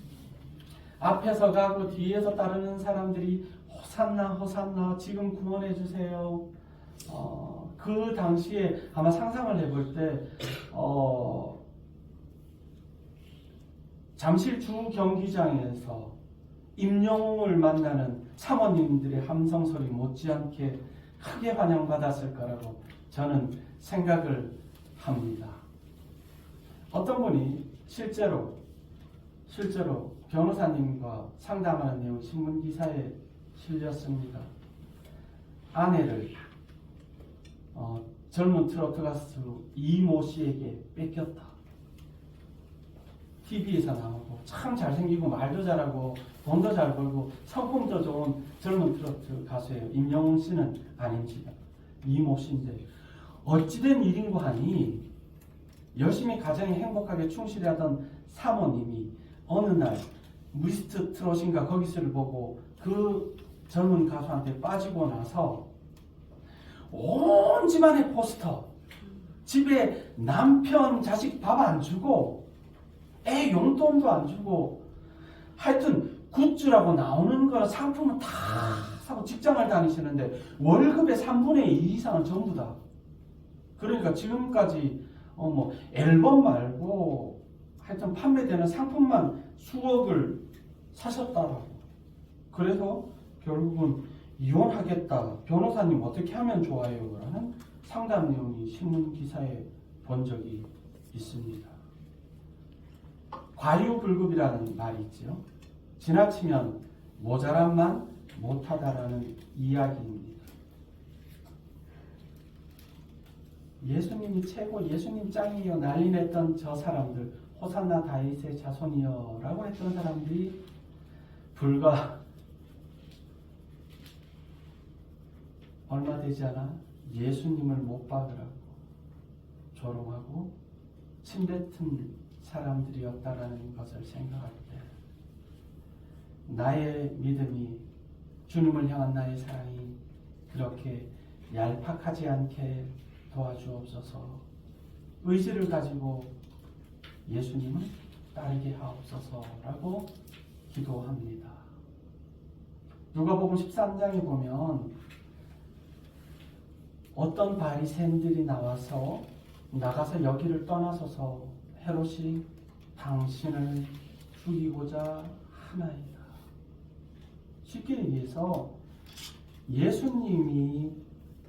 Speaker 1: 앞에서 가고 뒤에서 따르는 사람들이 호산나 호산나 지금 구원해 주세요. 그 당시에 아마 상상을 해볼 때 잠실 주 경기장에서 임영웅을 만나는 사모님들의 함성 소리 못지않게 크게 환영받았을 거라고 저는 생각을 합니다. 어떤 분이 실제로 변호사님과 상담하는 내용 신문 기사에 실렸습니다. 아내를 젊은 트로트 가수 이모 씨에게 뺏겼다. TV에서 나오고 참 잘생기고 말도 잘하고 돈도 잘 벌고 성품도 좋은 젊은 트로트 가수예요. 임영웅 씨는 아닙니다. 이모 씨인데 어찌된 일인고 하니 열심히 가정에 행복하게 충실하던 사모님이 어느 날 무리스트 트롯인가 거기서를 보고 그 젊은 가수한테 빠지고 나서 온 집안의 포스터, 집에 남편 자식 밥 안 주고 애 용돈도 안 주고 하여튼 굿즈라고 나오는 거 상품은 다 사고 직장을 다니시는데 월급의 3분의 2 이상은 전부 다. 그러니까 지금까지 뭐 앨범 말고 하여튼 판매되는 상품만 수억을 사셨다라고. 그래서 결국은 이혼하겠다. 변호사님 어떻게 하면 좋아요? 라는 상담 내용이 신문 기사에 본 적이 있습니다. 과유불급이라는 말이 있죠. 지나치면 모자란만 못하다라는 이야기입니다. 예수님이 최고, 예수님 짱이요 난리냈던 저 사람들, 호산나 다윗의 자손이여 라고 했던 사람들이 불과 얼마 되지 않아 예수님을 못 박으라고 조롱하고 침뱉은 사람들이었다라는 것을 생각할 때 나의 믿음이, 주님을 향한 나의 사랑이 그렇게 얄팍하지 않게 도와주옵소서. 의지를 가지고 예수님을 따르게 하옵소서라고 기도합니다. 누가복음 13장에 보면 어떤 바리새인들이 나가서 여기를 떠나서서 헤롯이 당신을 죽이고자 하나이다. 쉽게 얘기해서 예수님이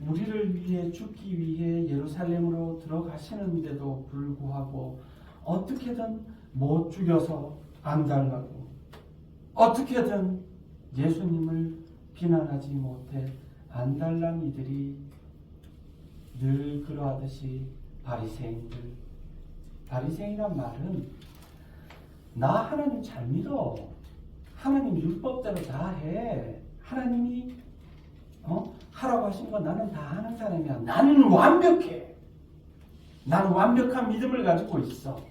Speaker 1: 우리를 위해 죽기 위해 예루살렘으로 들어가시는데도 불구하고 어떻게든 못 죽여서 안 달라고, 어떻게든 예수님을 비난하지 못해 안 달란 이들이 늘 그러하듯이 바리새인이란 말은 나 하나님 잘 믿어, 하나님 율법대로 다 해, 하나님이 하라고 하신 거 나는 다 하는 사람이야, 나는 완벽해, 나는 완벽한 믿음을 가지고 있어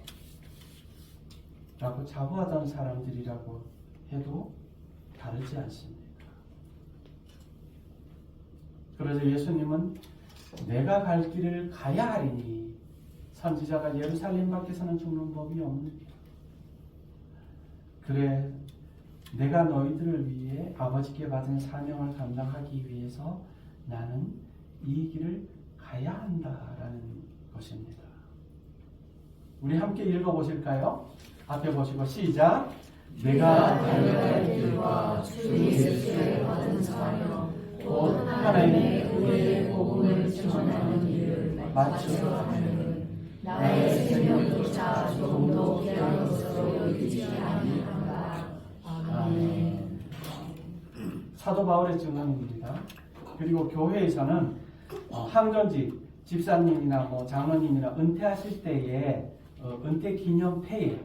Speaker 1: 라고 자부하던 사람들이라고 해도 다르지 않습니다. 그래서 예수님은 내가 갈 길을 가야 하리니 선지자가 예루살렘 밖에서는 죽는 법이 없느니라. 그래, 내가 너희들을 위해 아버지께 받은 사명을 감당하기 위해서 나는 이 길을 가야 한다라는 것입니다. 우리 함께 읽어보실까요? 앞에 보시고 시작.
Speaker 2: 내가 달려갈 길과 주 예수께 받은 사명 곧 하나님의 우리의 복음을 전하는 일 맞추어가는 나의 생명조차 조금도 귀한 것으로 여기지 아니한다. 아멘.
Speaker 1: 사도 바울의 증언입니다. 그리고 교회에서는 항전직 집사님이나 뭐 장로님이나 은퇴하실 때에 은퇴 기념패에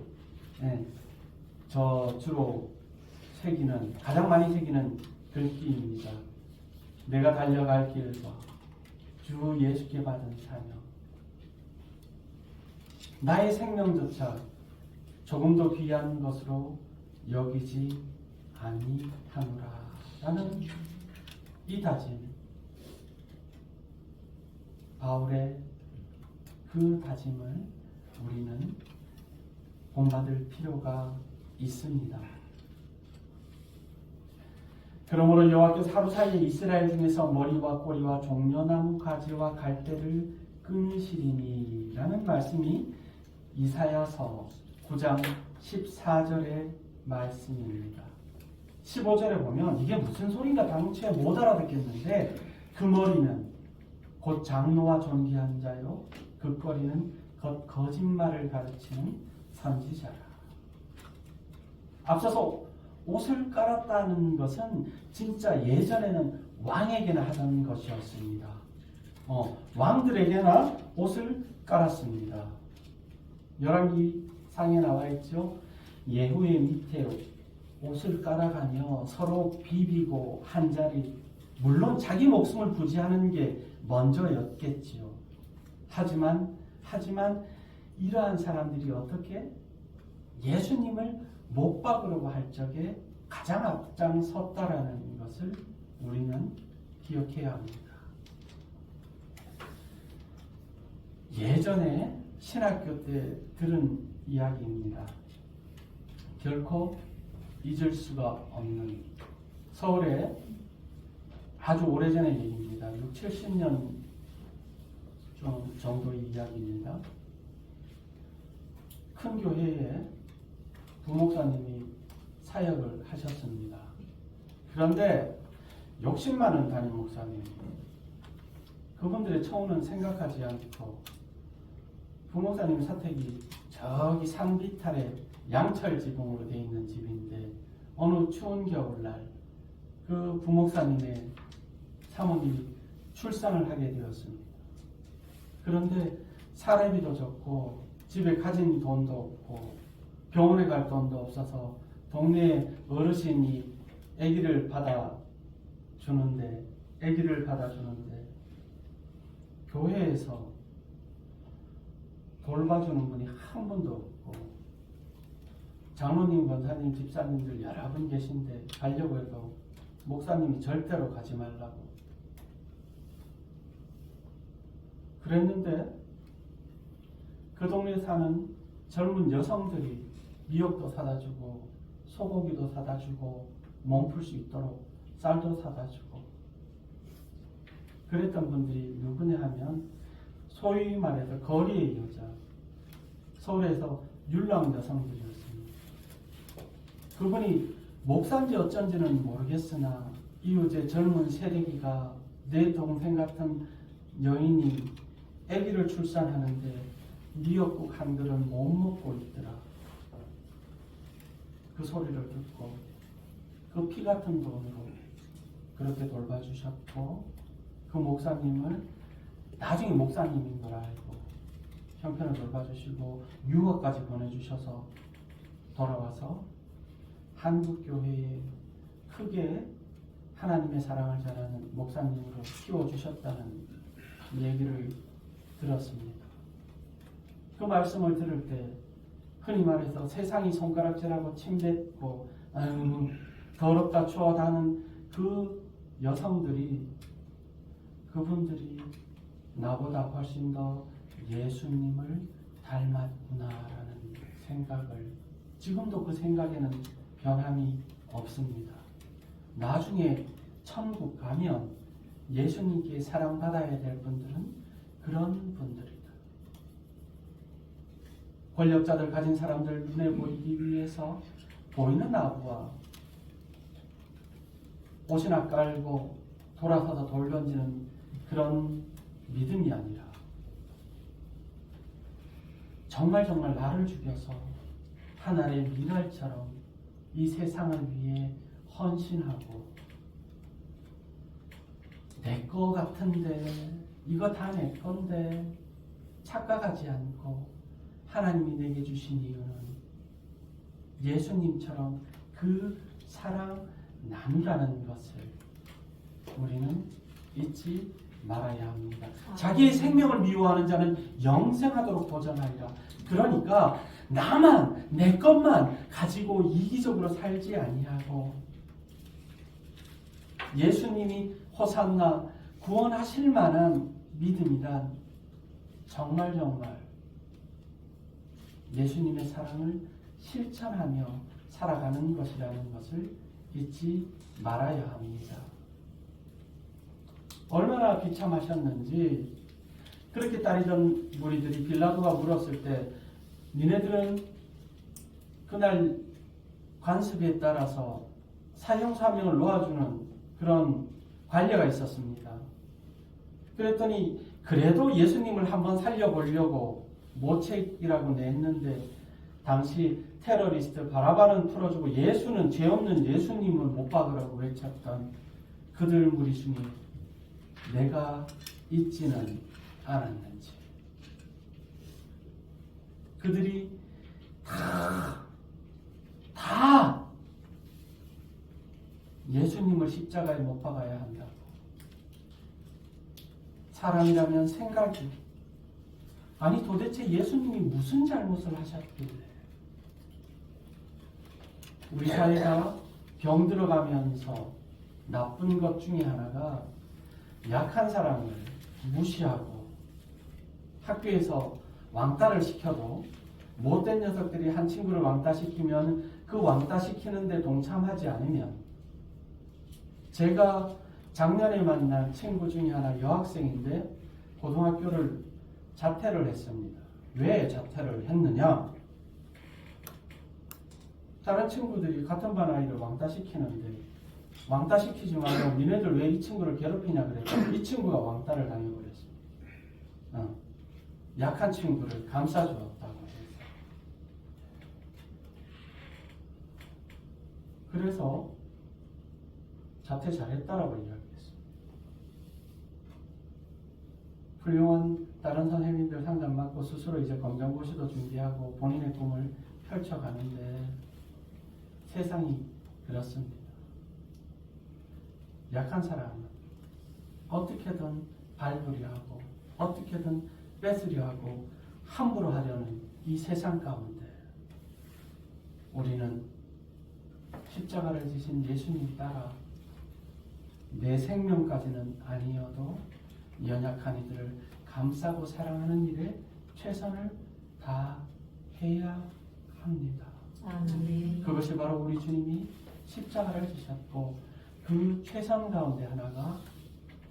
Speaker 1: 저 주로 가장 많이 새기는 글귀입니다. 내가 달려갈 길과 주 예수께 받은 사명, 나의 생명조차 조금도 귀한 것으로 여기지 아니하노라 라는 이 다짐, 바울의 그 다짐을 우리는 본받을 필요가 있습니다. 그러므로 여호와께서 하루 사이에 이스라엘 중에서 머리와 꼬리와 종려나무 가지와 갈대를 끊으시리니 라는 말씀이 이사야서 9장 14절의 말씀입니다. 15절에 보면 이게 무슨 소린가 당초에 못 알아듣겠는데 그 머리는 곧 장로와 존귀한 자요 그 꼬리는 곧 거짓말을 가르치는 선지자라. 앞서서 옷을 깔았다는 것은 진짜 예전에는 왕에게나 하던 것이었습니다. 왕들에게나 옷을 깔았습니다. 열왕기 상에 나와 있죠. 예후의 밑에 옷을 깔아가며 서로 비비고 한 자리, 물론 자기 목숨을 부지하는 게 먼저였겠지요. 하지만 이러한 사람들이 어떻게 예수님을 못 박으려고 할 적에 가장 앞장섰다라는 것을 우리는 기억해야 합니다. 예전에 신학교 때 들은 이야기입니다. 결코 잊을 수가 없는 서울에 아주 오래전의 얘기입니다. 60, 70년 정도의 이야기입니다. 큰 교회에 부목사님이 사역을 하셨습니다. 그런데 욕심 많은 담임 목사님, 그분들의 처우는 생각하지 않고 부목사님 사택이 저기 산 비탈에 양철 지붕으로 되어 있는 집인데 어느 추운 겨울날 그 부목사님의 사모님이 출산을 하게 되었습니다. 그런데 사례비도 적고 집에 가진 돈도 없고 병원에 갈 돈도 없어서 동네 어르신이 아기를 받아주는데 교회에서 돌봐주는 분이 한 분도 없고 장로님, 권사님, 집사님들 여러 분 계신데 가려고 해도 목사님이 절대로 가지 말라고 그랬는데 그 동네에 사는 젊은 여성들이 미역도 사다 주고 소고기도 사다 주고 몸풀 수 있도록 쌀도 사다 주고 그랬던 분들이 누구냐 하면 소위 말해서 거리의 여자, 서울에서 율랑 여성들이었습니다. 그분이 목사인지 어쩐지는 모르겠으나 이웃의 젊은 새내기가 내 동생 같은 여인이 아기를 출산하는데 미역국 한 그릇 못 먹고 있더라. 그 소리를 듣고 그 피 같은 돈으로 그렇게 돌봐주셨고 그 목사님을 나중에 목사님인 걸 알고 형편을 돌봐주시고 유학까지 보내주셔서 돌아와서 한국교회에 크게 하나님의 사랑을 잘하는 목사님으로 키워주셨다는 얘기를 들었습니다. 그 말씀을 들을 때 흔히 말해서 세상이 손가락질하고 침뱉고 더럽다 추하다는 그 여성들이 그분들이 나보다 훨씬 더 예수님을 닮았구나라는 생각을 지금도 그 생각에는 변함이 없습니다. 나중에 천국 가면 예수님께 사랑받아야 될 분들은 그런 분들이다. 권력자들 가진 사람들 눈에 보이기 위해서 보이는 나무와 옷이나 깔고 돌아서서 돌 던지는 그런 믿음이 아니라 정말 나를 죽여서 하나의 미랄처럼 이 세상을 위해 헌신하고 내 거 같은데 이거 다 내 건데 착각하지 않고 하나님이 내게 주신 이유는 예수님처럼 그 사랑 나누라는 것을 우리는 잊지 말아야 합니다. 자기의 생명을 미워하는 자는 영생하도록 보전하리라. 그러니까 나만 내 것만 가지고 이기적으로 살지 아니하고 예수님이 호산나 구원하실 만한 믿음이란 정말 예수님의 사랑을 실천하며 살아가는 것이라는 것을 잊지 말아야 합니다. 얼마나 비참하셨는지 그렇게 따리던 무리들이 빌라도가 물었을 때 니네들은 그날 관습에 따라서 사형사명을 놓아주는 그런 관례가 있었습니다. 그랬더니 그래도 예수님을 한번 살려보려고 모책이라고 냈는데 당시 테러리스트 바라바는 풀어주고 예수는 죄 없는 예수님을 못 박으라고 외쳤던 그들 무리 중에 내가 있지는 않았는지 그들이 다 예수님을 십자가에 못 박아야 한다고 사람이라면 생각이 아니 도대체 예수님이 무슨 잘못을 하셨길래 우리 사회가 병들어가면서 나쁜 것 중에 하나가 약한 사람을 무시하고 학교에서 왕따를 시켜도 못된 녀석들이 한 친구를 왕따시키면 그 왕따시키는데 동참하지 않으면 제가 작년에 만난 친구 중에 하나 여학생인데 고등학교를 자퇴를 했습니다. 왜 자퇴를 했느냐? 다른 친구들이 같은 반 아이를 왕따시키는데 왕따시키지 말고 니네들 왜 이 친구를 괴롭히냐 그랬더니 이 친구가 왕따를 당해버렸습니다. 약한 친구를 감싸주었다고 해서. 그래서 자퇴 잘했다라고 이야기했습니다. 훌륭한 다른 선생님들 상담 받고 스스로 이제 검정고시도 준비하고 본인의 꿈을 펼쳐가는데 세상이 그렇습니다. 약한 사람은 어떻게든 밟으려 하고 어떻게든 뺏으려 하고 함부로 하려는 이 세상 가운데 우리는 십자가를 지신 예수님 따라 내 생명까지는 아니어도 연약한 이들을 감싸고 사랑하는 일에 최선을 다해야 합니다.
Speaker 2: 아멘.
Speaker 1: 그것이 바로 우리 주님이 십자가를 지셨고 그 최선 가운데 하나가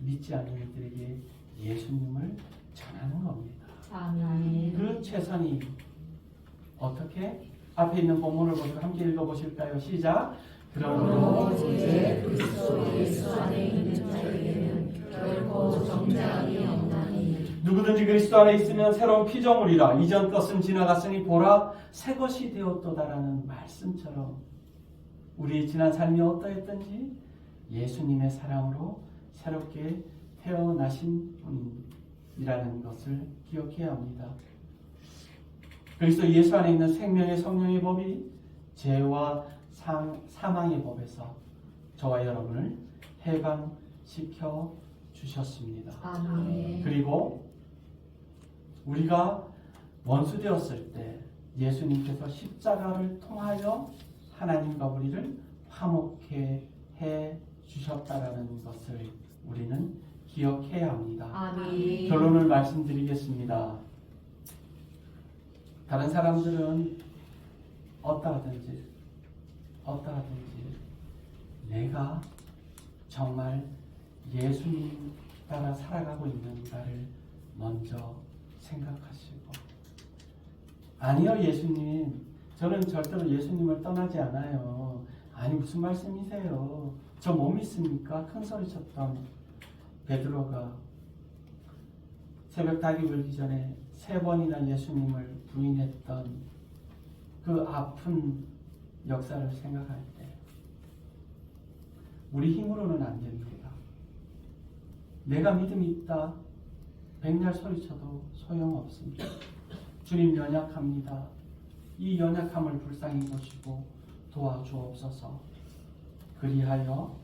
Speaker 1: 믿지 않는 이들에게 예수님을 전하는 겁니다.
Speaker 2: 아멘.
Speaker 1: 그 최선이 어떻게? 앞에 있는 본문을 보시고 함께 읽어보실까요? 시작!
Speaker 2: 그러므로
Speaker 1: 그러므로
Speaker 2: 이제 그리스도 예수 안에 있는 자에게는 결코 정죄함이 없나니
Speaker 1: 누구든지 그리스도 안에 있으면 새로운 피조물이라 이전 것은 지나갔으니 보라 새 것이 되었도다라는 말씀처럼 우리의 지난 삶이 어떠했든지 예수님의 사랑으로 새롭게 태어나신 분이라는 것을 기억해야 합니다. 그리스도 예수 안에 있는 생명의 성령의 법이 죄와 사망의 법에서 저와 여러분을 해방시켜 주셨습니다.
Speaker 2: 아멘.
Speaker 1: 그리고 우리가 원수 되었을 때 예수님께서 십자가를 통하여 하나님과 우리를 화목해 해 주셨다라는 것을 우리는 기억해야 합니다.
Speaker 2: 아멘.
Speaker 1: 결론을 말씀드리겠습니다. 다른 사람들은 어떠하든지 내가 정말 예수님 따라 살아가고 있는가를 먼저 생각하시고 아니요 예수님 저는 절대로 예수님을 떠나지 않아요. 아니 무슨 말씀이세요? 저 못 믿습니까? 큰 소리 쳤던 베드로가 새벽 닭이 울기 전에 3번이나 예수님을 부인했던 그 아픈 역사를 생각할 때 우리 힘으로는 안 됩니다. 내가 믿음이 있다 백날 소리쳐도 소용없습니다. 주님 연약합니다. 이 연약함을 불쌍히 보시고 도와주옵소서. 그리하여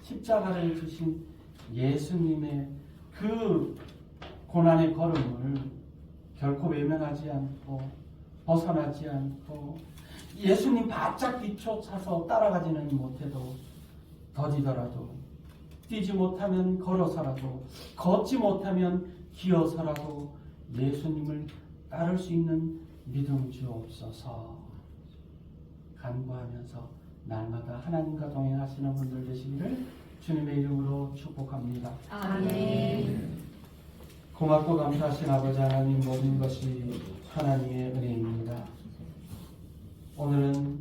Speaker 1: 십자가를 지신 예수님의 그 고난의 걸음을 결코 외면하지 않고 벗어나지 않고 예수님 바짝 뒤쫓아서 따라가지는 못해도 더디더라도 뛰지 못하면 걸어서라도 걷지 못하면 기어서라도 예수님을 따를 수 있는 믿음 주옵소서. 간구하면서 날마다 하나님과 동행하시는 분들 되시기를 주님의 이름으로 축복합니다.
Speaker 2: 아멘.
Speaker 1: 고맙고 감사하신 아버지 하나님, 모든 것이 하나님의 은혜입니다. 오늘은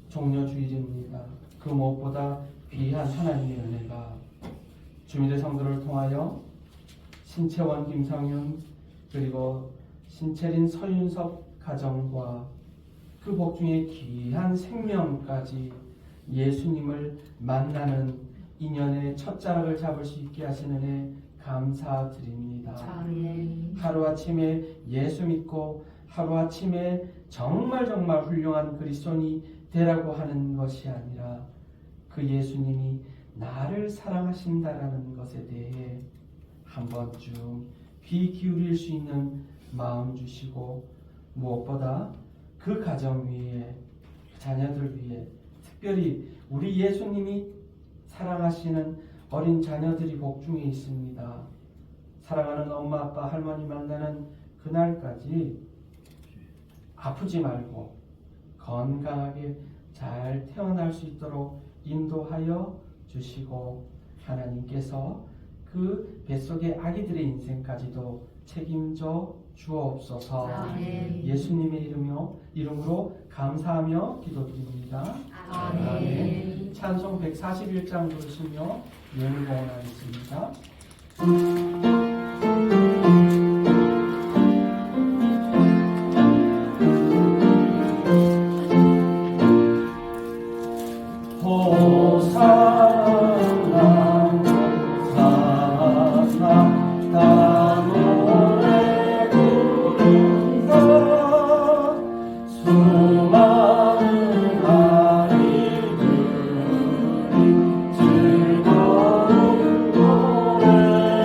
Speaker 1: 종려주일입니다. 그 무엇보다 귀한 하나님의 은혜가 주민의 성도를 통하여 신채원 김성윤 그리고 신채린 서윤석 가정과 그 복중의 귀한 생명까지 예수님을 만나는 인연의 첫자락을 잡을 수 있게 하시는 은혜 감사드립니다.
Speaker 2: 아멘.
Speaker 1: 하루아침에 예수 믿고 하루아침에 정말 훌륭한 그리스도인이 되라고 하는 것이 아니라 그 예수님이 나를 사랑하신다라는 것에 대해 한 번쯤 귀 기울일 수 있는 마음 주시고 무엇보다 그 가정 위에 자녀들 위에 특별히 우리 예수님이 사랑하시는 어린 자녀들이 복중에 있습니다. 사랑하는 엄마 아빠 할머니 만나는 그날까지 아프지 말고 건강하게 잘 태어날 수 있도록 인도하여 주시고 하나님께서 그 뱃속의 아기들의 인생까지도 책임져 주옵소서.
Speaker 2: 아멘.
Speaker 1: 예수님의 이름으로 감사하며 기도드립니다.
Speaker 2: 아멘.
Speaker 1: 찬송 141장 부르시며 예물공헌하겠습니다.
Speaker 5: 즐거운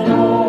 Speaker 5: 노래요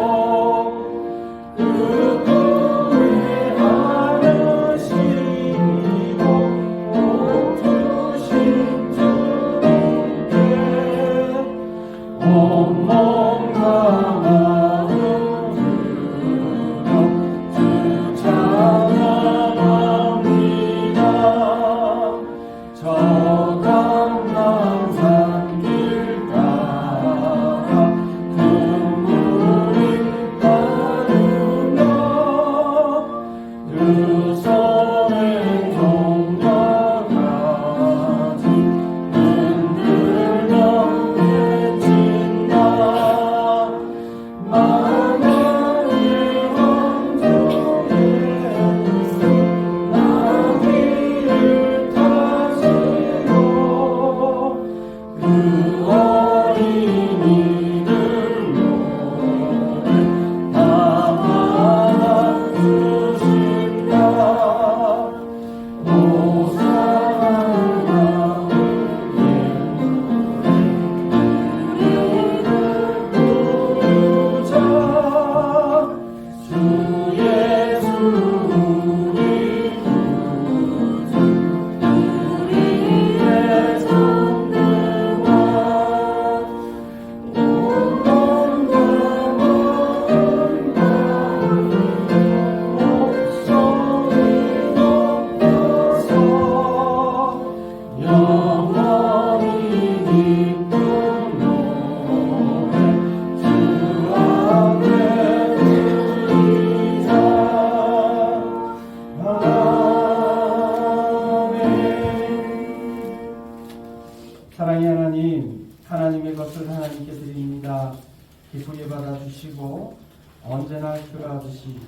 Speaker 1: 언제나 그러하듯이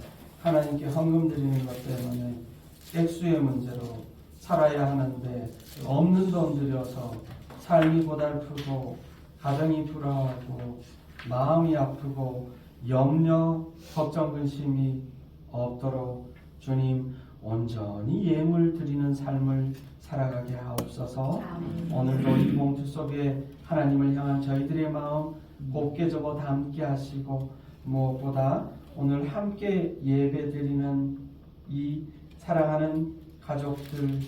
Speaker 1: 하나님께 헌금 드리는 것 때문에 액수의 문제로 살아야 하는데 없는 돈 들여서 삶이 고달프고 가정이 불안하고 마음이 아프고 염려, 걱정, 근심이 없도록 주님 온전히 예물 드리는 삶을 살아가게 하옵소서. 오늘도 이 봉투 속에 하나님을 향한 저희들의 마음 곱게 적어 담게 하시고 무엇보다 오늘 함께 예배 드리는 이 사랑하는 가족들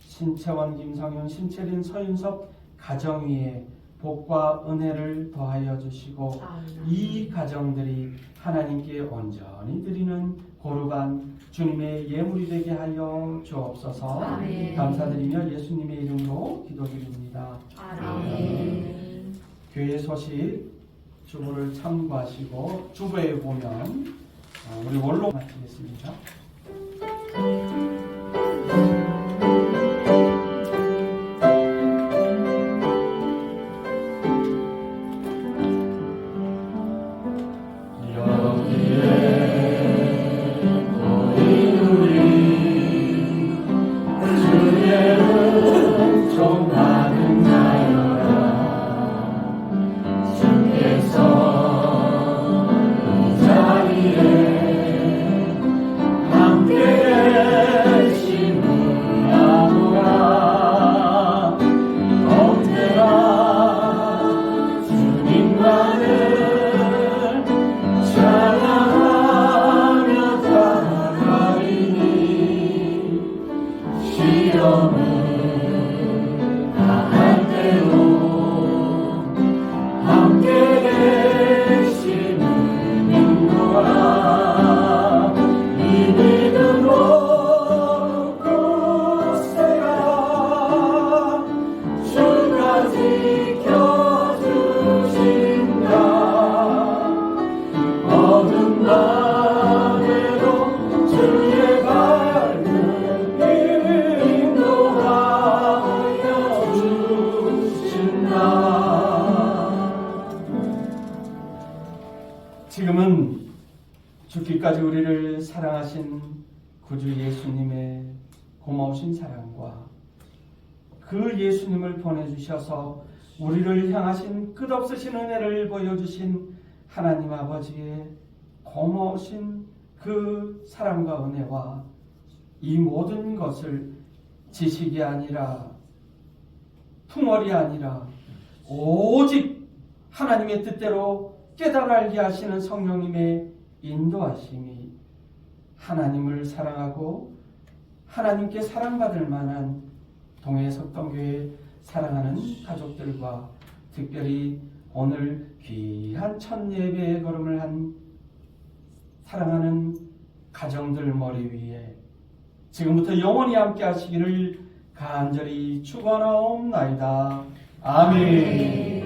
Speaker 1: 신채원, 김성윤, 신채린, 서윤섭 가정 위에 복과 은혜를 더하여 주시고 이 가정들이 하나님께 온전히 드리는 거룩한 주님의 예물이 되게 하여 주옵소서.
Speaker 2: 아멘.
Speaker 1: 감사드리며 예수님의 이름으로 기도드립니다.
Speaker 2: 아멘.
Speaker 1: 교회 소식 주보를 참고하시고 주보에 보면 우리 원로 마치겠습니다. 지금은 죽기까지 우리를 사랑하신 구주 예수님의 고마우신 사랑과 그 예수님을 보내주셔서 우리를 향하신 끝없으신 은혜를 보여주신 하나님 아버지의 고마우신 그 사랑과 은혜와 이 모든 것을 지식이 아니라 풍월이 아니라 오직 하나님의 뜻대로 깨달아 알게 하시는 성령님의 인도하심이 하나님을 사랑하고 하나님께 사랑받을 만한 동해석동교회 사랑하는 가족들과 특별히 오늘 귀한 첫 예배의 걸음을 한 사랑하는 가정들 머리 위에 지금부터 영원히 함께 하시기를 간절히 축원하옵나이다. 아멘.